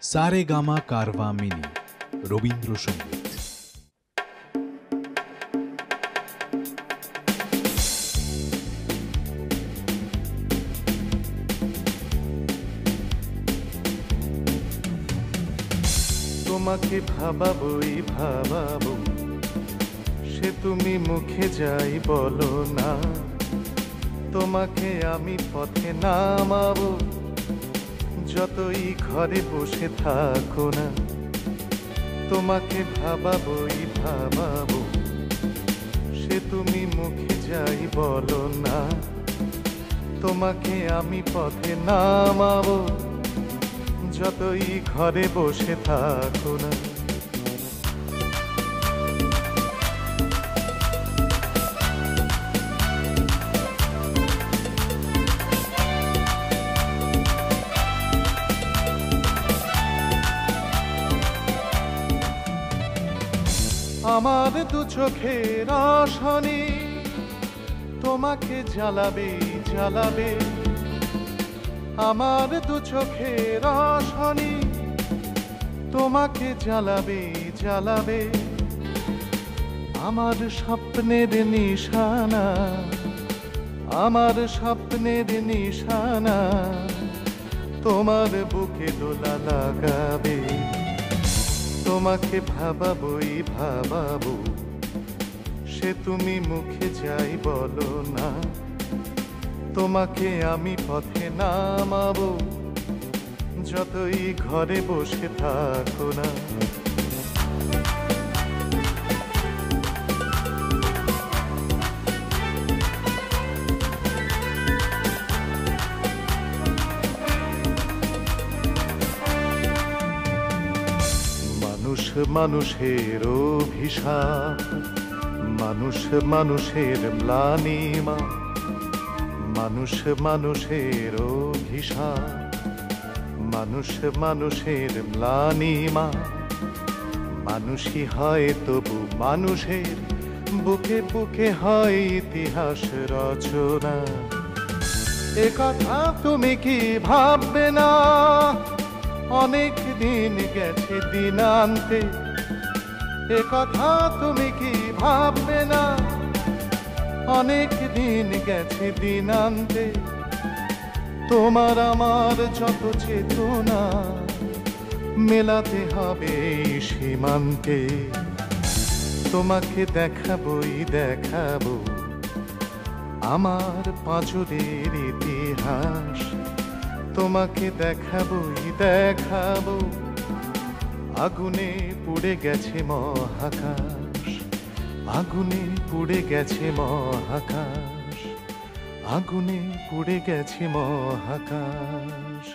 Saregama Carvaan mini Rabindrasangeet. তোমাকে ভাবাবই ভাবাবো, সে তুমি মুখে যাই বলো না। তোমাকে আমি পথে নামাবো, যতই ঘরে বসে থাকো না। তোমাকে ভাবাবই ভাবাবো, সে তুমি মুখে যাই বলো না। তোমাকে আমি পথে নামাবো, যতই ঘরে বসে থাকো না। আমার দু চোখের আশানি তোমাকে জ্বালাবে জ্বালাবে। আমার দু চোখের আশানি তোমাকে জ্বালাবে জ্বালাবে। আমার স্বপ্নের নিশানা, আমার স্বপ্নের নিশানা তোমার বুকে দোলা লাগাবে। তোমাকে ভাবাবই ভাবাবো, সে তুমি মুখে যাই বলো না। তোমাকে আমি পথে নামাবো, যতই ঘরে বসে থাকো না। মানুষ মানুষের অভিশাপ, মানুষ মানুষের ম্লানিমা। মানুষ মানুষের অভিশাপ, মানুষ মানুষের ম্লানিমা। মানুষই হয় তবু মানুষের বুকে বুকে হয় ইতিহাস রচনা। এ কথা তুমি কি ভাববে না? অনেক দিন গেছে দিনান্তে, এ কথা তুমি কি ভাববে না? অনেক দিন গেছে দিনান্তে। তোমার আমার যত চেতনা মেলাতে হবে এই সীমান্তে। তোমাকে দেখাবই দেখাবো আমার পাঁজরের ইতিহাস। তোমাকে দেখাবই দেখাবো আগুনে পুড়ে গেছে মহাকাশ। আগুনে পুড়ে গেছে মহাকাশ, আগুনে পুড়ে গেছে মহাকাশ।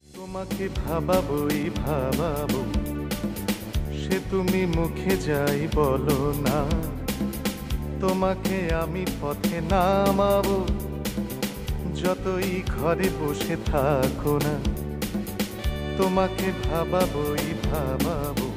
তোমাকে ভাবাবই ভাবাবো, সে তুমি মুখে যাই বলো না। তোমাকে আমি পথে নামাবো, যতই ঘরে বসে থাকো না। তোমাকে ভাবাবই ভাবাবো,